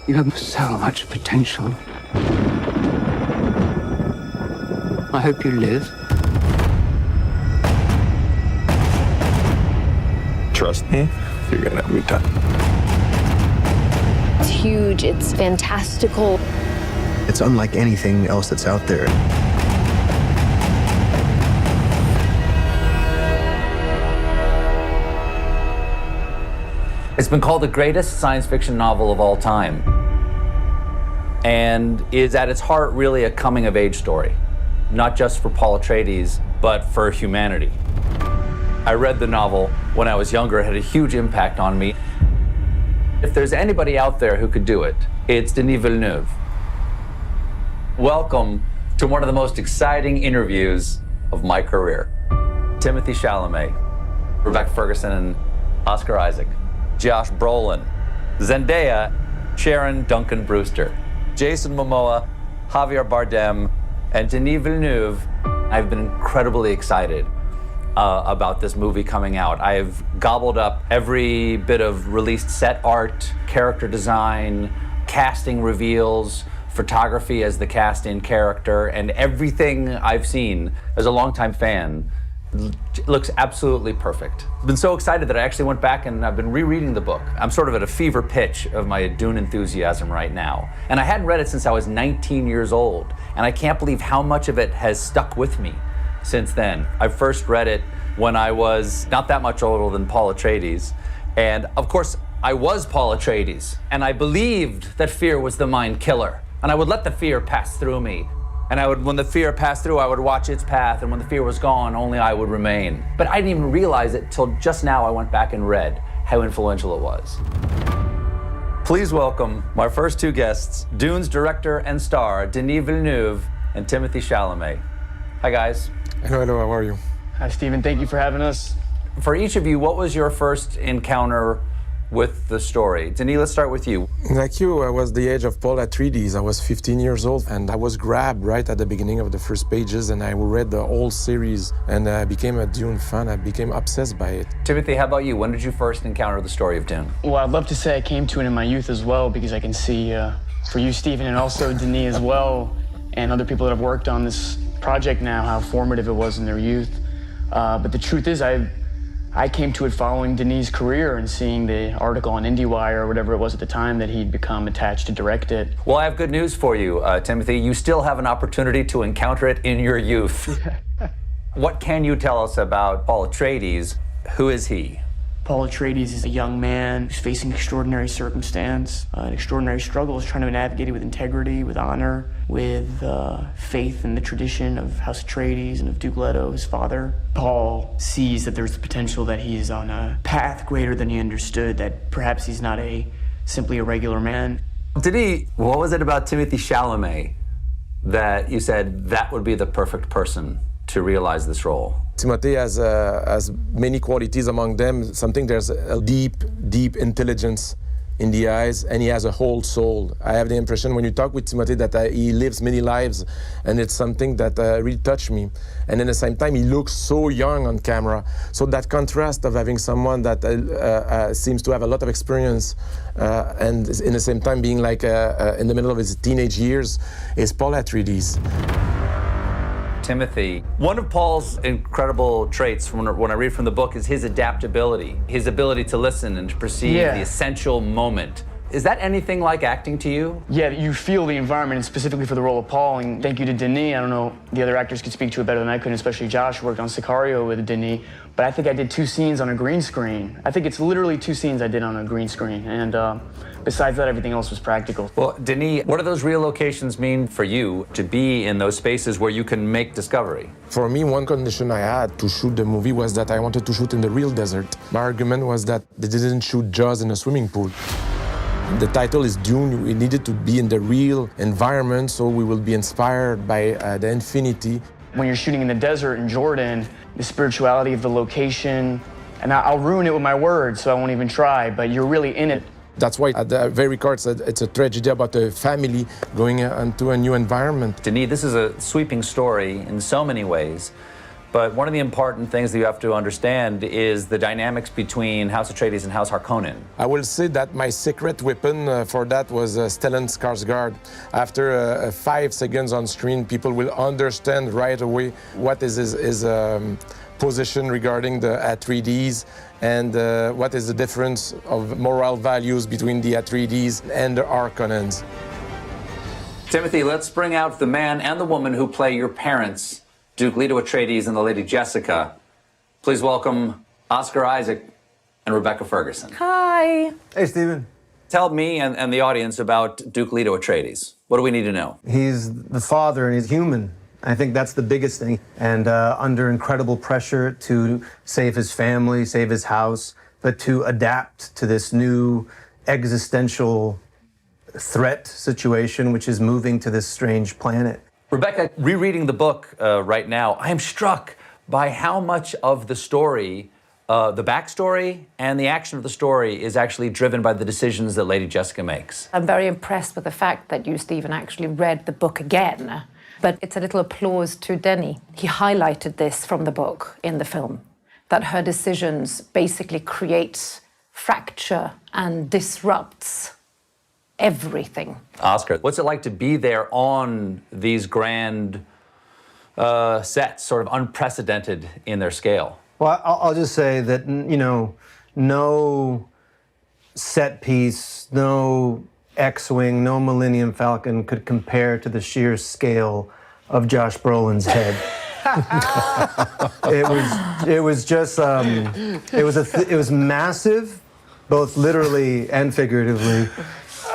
You have so much potential. I hope you live. Trust me, you're gonna have a good time. It's huge, it's fantastical. It's unlike anything else that's out there. It's been called the greatest science fiction novel of all time, and is at its heart really a coming-of-age story, not just for Paul Atreides, but for humanity. I read the novel when I was younger. It had a huge impact on me. If there's anybody out there who could do it, it's Denis Villeneuve. Welcome to one of the most exciting interviews of my career. Timothée Chalamet, Rebecca Ferguson, and Oscar Isaac. Josh Brolin, Zendaya, Sharon Duncan Brewster, Jason Momoa, Javier Bardem, and Denis Villeneuve. I've been incredibly excited about this movie coming out. I've gobbled up every bit of released set art, character design, casting reveals, photography as the cast-in character, and everything I've seen as a longtime fan looks absolutely perfect. I've been so excited that I actually went back and I've been rereading the book. I'm sort of at a fever pitch of my Dune enthusiasm right now. And I hadn't read it since I was 19 years old. And I can't believe how much of it has stuck with me since then. I first read it when I was not that much older than Paul Atreides. And of course, I was Paul Atreides. And I believed that fear was the mind killer. And I would let the fear pass through me. And when the fear passed through, I would watch its path, and when the fear was gone, only I would remain. But I didn't even realize it till just now I went back and read how influential it was. Please welcome my first two guests, Dune's director and star, Denis Villeneuve and Timothée Chalamet. Hi, guys. Hello, how are you? Hi, Stephen. Thank you for having us. For each of you, what was your first encounter with the story? Denis, let's start with you. Like you, I was the age of Paul Atreides. I was 15 years old, and I was grabbed right at the beginning of the first pages, and I read the whole series, and I became a Dune fan. I became obsessed by it. Timothy, how about you? When did you first encounter the story of Dune? Well, I'd love to say I came to it in my youth as well, because I can see, for you, Stephen, and also Denis as well, and other people that have worked on this project now, how formative it was in their youth. But the truth is, I came to it following Denis' career and seeing the article on IndieWire or whatever it was at the time that he'd become attached to direct it. Well, I have good news for you, Timothy. You still have an opportunity to encounter it in your youth. What can you tell us about Paul Atreides? Who is he? Paul Atreides is a young man who's facing extraordinary circumstance, an extraordinary struggle, is trying to navigate it with integrity, with honor, with faith in the tradition of House Atreides and of Duke Leto, his father. Paul sees that there's the potential that he's on a path greater than he understood, that perhaps he's not simply a regular man. Denis, what was it about Timothée Chalamet that you said that would be the perfect person to realize this role? Timothée has many qualities, among them there's a deep intelligence in the eyes, and he has a whole soul. I have the impression when you talk with Timothée that he lives many lives, and it's something that really touched me. And at the same time, he looks so young on camera. So that contrast of having someone that seems to have a lot of experience and in the same time being like in the middle of his teenage years is Paul Atreides. Timothy, one of Paul's incredible traits when I read from the book is his adaptability, his ability to listen and to perceive the essential moment. Is that anything like acting to you? Yeah, you feel the environment, and specifically for the role of Paul, and thank you to Denis. I don't know, the other actors could speak to it better than I could, especially Josh, who worked on Sicario with Denis, but I think I did 2 scenes on a green screen. I think it's literally 2 scenes I did on a green screen, and besides that, everything else was practical. Well, Denis, what do those real locations mean for you to be in those spaces where you can make discovery? For me, one condition I had to shoot the movie was that I wanted to shoot in the real desert. My argument was that they didn't shoot Jaws in a swimming pool. The title is Dune. We needed to be in the real environment, so we will be inspired by the infinity. When you're shooting in the desert in Jordan, the spirituality of the location, and I'll ruin it with my words, so I won't even try, but you're really in it. That's why at the very core it's a tragedy about a family going into a new environment. Denis, this is a sweeping story in so many ways, But one of the important things that you have to understand is the dynamics between House Atreides and House Harkonnen. I will say that my secret weapon for that was Stellan Skarsgård. After 5 seconds on screen, people will understand right away what is his position regarding the Atreides and what is the difference of moral values between the Atreides and the Harkonnens. Timothy, let's bring out the man and the woman who play your parents, Duke Leto Atreides and the Lady Jessica. Please welcome Oscar Isaac and Rebecca Ferguson. Hi. Hey, Stephen. Tell me and the audience about Duke Leto Atreides. What do we need to know? He's the father and he's human. I think that's the biggest thing. And under incredible pressure to save his family, save his house, but to adapt to this new existential threat situation, which is moving to this strange planet. Rebecca, rereading the book right now, I am struck by how much of the story, the backstory and the action of the story is actually driven by the decisions that Lady Jessica makes. I'm very impressed with the fact that you, Stephen, actually read the book again. But it's a little applause to Denny. He highlighted this from the book in the film, that her decisions basically create fracture and disrupts everything. Oscar, what's it like to be there on these grand sets, sort of unprecedented in their scale? Well, I'll just say that, you know, no set piece, no X-Wing, no Millennium Falcon could compare to the sheer scale of Josh Brolin's head. It was just, it was massive, both literally and figuratively.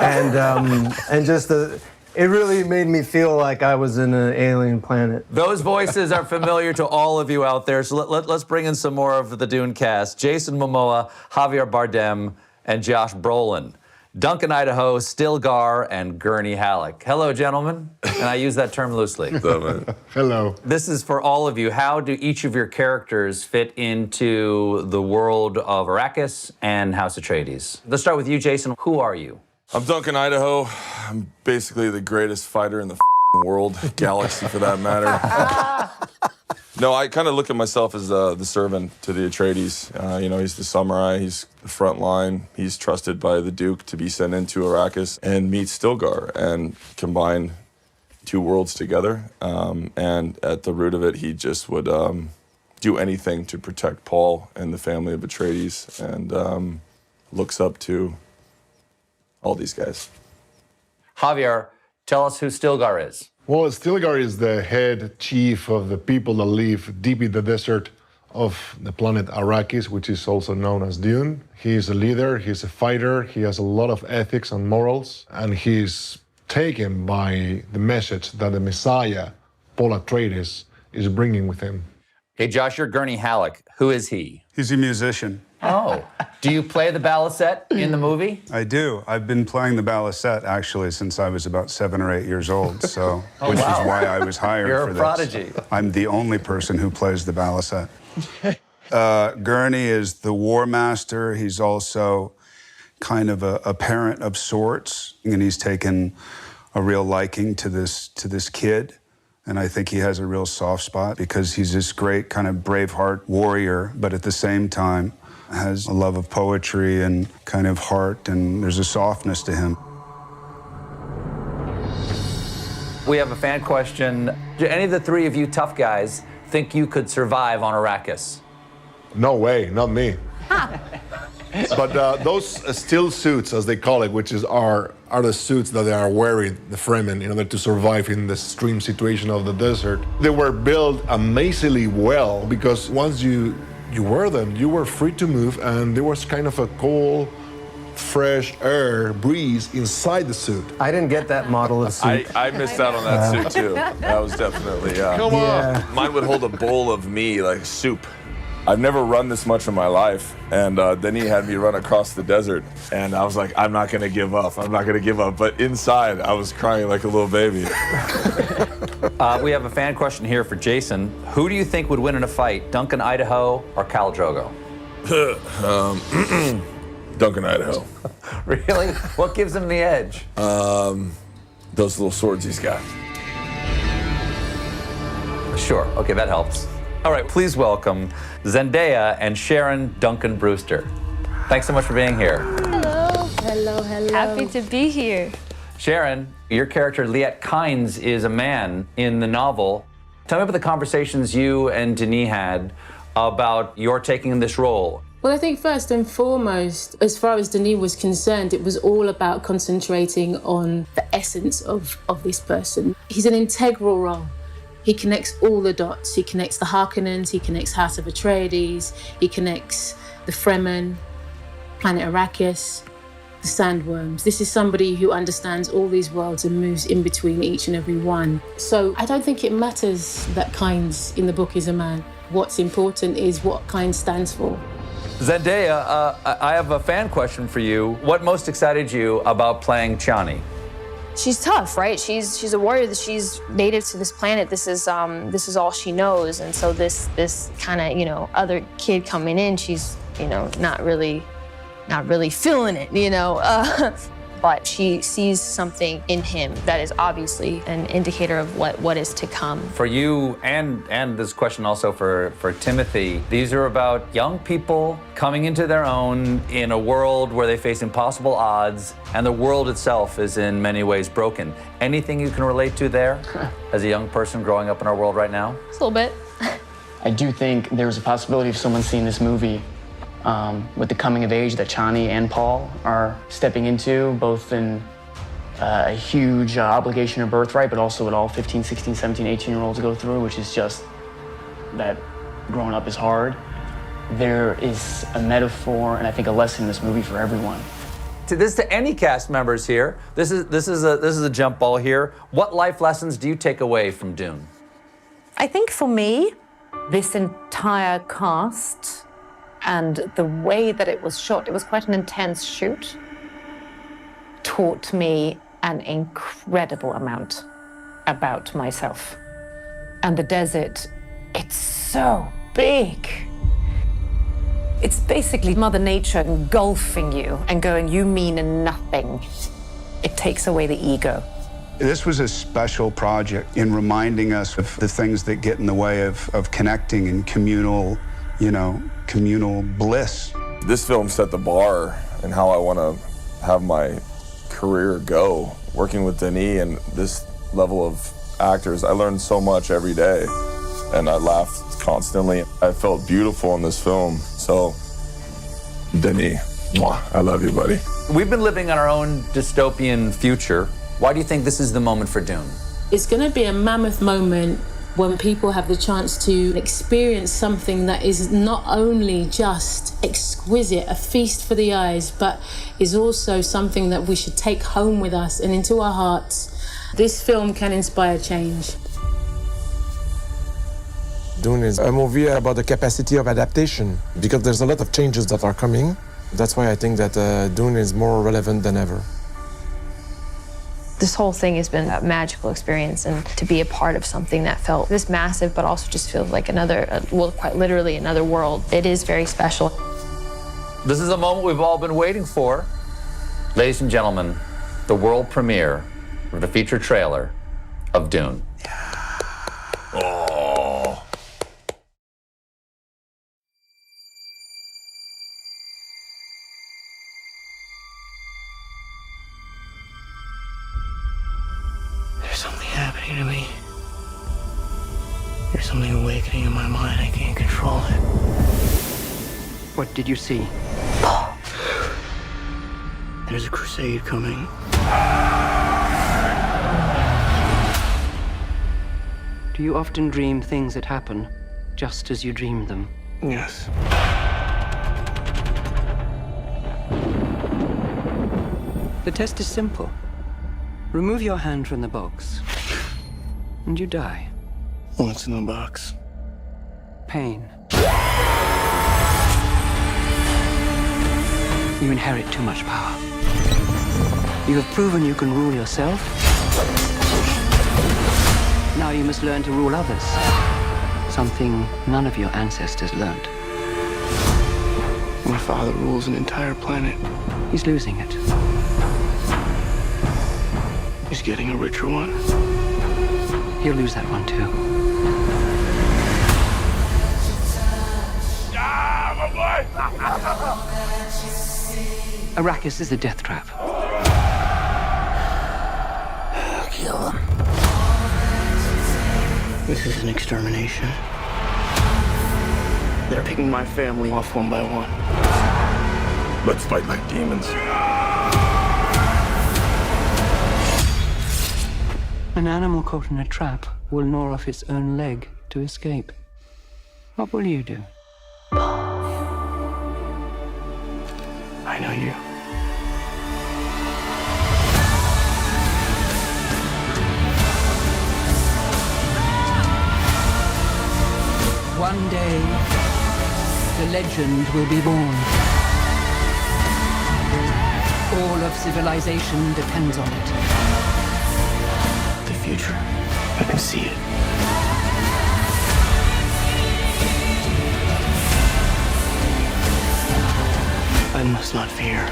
And just it really made me feel like I was in an alien planet. Those voices are familiar to all of you out there, so let's bring in some more of the Dune cast. Jason Momoa, Javier Bardem, and Josh Brolin. Duncan Idaho, Stilgar, and Gurney Halleck. Hello, gentlemen. And I use that term loosely. Hello. This is for all of you. How do each of your characters fit into the world of Arrakis and House Atreides? Let's start with you, Jason. Who are you? I'm Duncan Idaho. I'm basically the greatest fighter in the world, galaxy for that matter. No, I kind of look at myself as the servant to the Atreides. You know, he's the samurai, he's the front line. He's trusted by the Duke to be sent into Arrakis and meet Stilgar and combine 2 worlds together. And at the root of it, he just would do anything to protect Paul and the family of Atreides and looks up to all these guys. Javier, tell us who Stilgar is. Well, Stilgar is the head chief of the people that live deep in the desert of the planet Arrakis, which is also known as Dune. He is a leader, he's a fighter, he has a lot of ethics and morals, and he's taken by the message that the Messiah, Paul Atreides, is bringing with him. Okay, Josh, you're Gurney Halleck. Who is he? He's a musician. Oh. Do you play the balisette in the movie? I do. I've been playing the balisette actually since I was about 7 or 8 years old, so which is why I was hired You're for a this. prodigy. I'm the only person who plays the balisette. Gurney is the war master. He's also kind of a parent of sorts, and he's taken a real liking to this kid. And I think he has a real soft spot because he's this great kind of Braveheart warrior, but at the same time has a love of poetry and kind of heart, and there's a softness to him. We have a fan question. Do any of the 3 of you tough guys think you could survive on Arrakis? No way, not me. But those steel suits, as they call it, which are the suits that they are wearing, the Fremen, in order to survive in the extreme situation of the desert, they were built amazingly well because once you wear them, you were free to move, and there was kind of a cool, fresh air breeze inside the suit. I didn't get that model of suit. I missed out on that suit too. That was definitely, Come on. Mine would hold a bowl of me like soup. I've never run this much in my life, and then he had me run across the desert, and I was like, I'm not gonna give up, I'm not gonna give up. But inside, I was crying like a little baby. We have a fan question here for Jason. Who do you think would win in a fight, Duncan Idaho or Khal Drogo? Duncan Idaho. Really? What gives him the edge? Those little swords he's got. Sure, okay, that helps. All right, please welcome Zendaya and Sharon Duncan Brewster. Thanks so much for being here. Hello. Hello, hello. Happy to be here. Sharon, your character, Liette Kynes, is a man in the novel. Tell me about the conversations you and Denis had about your taking this role. Well, I think first and foremost, as far as Denis was concerned, it was all about concentrating on the essence of this person. He's an integral role. He connects all the dots. He connects the Harkonnens, he connects House of Atreides, he connects the Fremen, planet Arrakis, the Sandworms. This is somebody who understands all these worlds and moves in between each and every one. So I don't think it matters that Kynes in the book is a man. What's important is what Kynes stands for. Zendaya, I have a fan question for you. What most excited you about playing Chani? She's tough, right? She's a warrior. That she's native to this planet. This is all she knows. And so this kind of other kid coming in, she's not really feeling it, but she sees something in him that is obviously an indicator of what is to come. For you, and this question also for Timothy, these are about young people coming into their own in a world where they face impossible odds, and the world itself is in many ways broken. Anything you can relate to there as a young person growing up in our world right now? Just a little bit. I do think there's a possibility of someone seeing this movie with the coming of age that Chani and Paul are stepping into, both in a huge obligation or birthright, but also what all 15, 16, 17, 18-year-olds go through, which is just that growing up is hard. There is a metaphor and I think a lesson in this movie for everyone. To any cast members here, this is a jump ball here. What life lessons do you take away from Dune? I think for me, this entire cast and the way that it was shot, it was quite an intense shoot, taught me an incredible amount about myself. And the desert, it's so big. It's basically Mother Nature engulfing you and going, you mean nothing. It takes away the ego. This was a special project in reminding us of the things that get in the way of connecting and communal bliss. This film set the bar and how I want to have my career go. Working with Denis and this level of actors, I learned so much every day, and I laughed constantly. I felt beautiful in this film. So, Denis, mwah, I love you, buddy. We've been living in our own dystopian future. Why do you think this is the moment for Dune? It's going to be a mammoth moment when people have the chance to experience something that is not only just exquisite, a feast for the eyes, but is also something that we should take home with us and into our hearts. This film can inspire change. Dune is a movie about the capacity of adaptation, because there's a lot of changes that are coming. That's why I think that Dune is more relevant than ever. This whole thing has been a magical experience, and to be a part of something that felt this massive, but also just feels like quite literally another world. It is very special. This is a moment we've all been waiting for. Ladies and gentlemen, the world premiere of the feature trailer of Dune. Oh. There's something happening to me. There's something awakening in my mind. I can't control it. What did you see? There's a crusade coming. Do you often dream things that happen just as you dreamed them? Yes. The test is simple. Remove your hand from the box, and you die. What's in the box? Pain. You inherit too much power. You have proven you can rule yourself. Now you must learn to rule others. Something none of your ancestors learned. My father rules an entire planet. He's losing it. He's getting a richer one. He'll lose that one too. Arrakis is a death trap. Kill them. This is an extermination. They're picking my family off one by one. Let's fight like demons. An animal caught in a trap will gnaw off its own leg to escape. What will you do? I know you. One day, the legend will be born. All of civilization depends on it. The future. I can see it. I must not fear.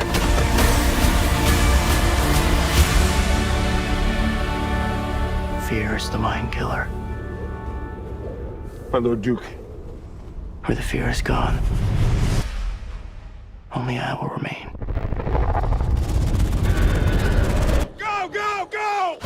Fear is the mind killer. My Lord Duke. Where the fear is gone, only I will remain. Go, go, go!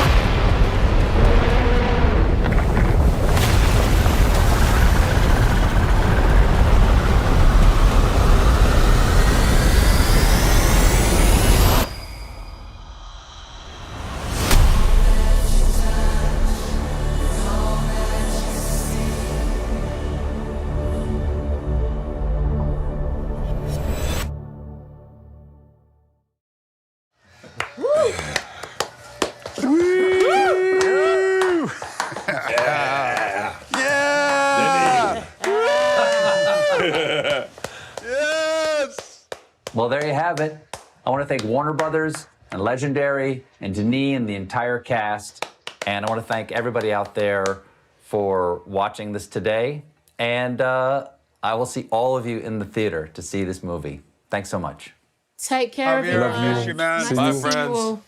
Well, there you have it. I want to thank Warner Brothers and Legendary and Denis and the entire cast. And I want to thank everybody out there for watching this today. And I will see all of you in the theater to see this movie. Thanks so much. Take care of you. Love you. man. Nice Bye, to see you friends. all.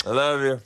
I love you.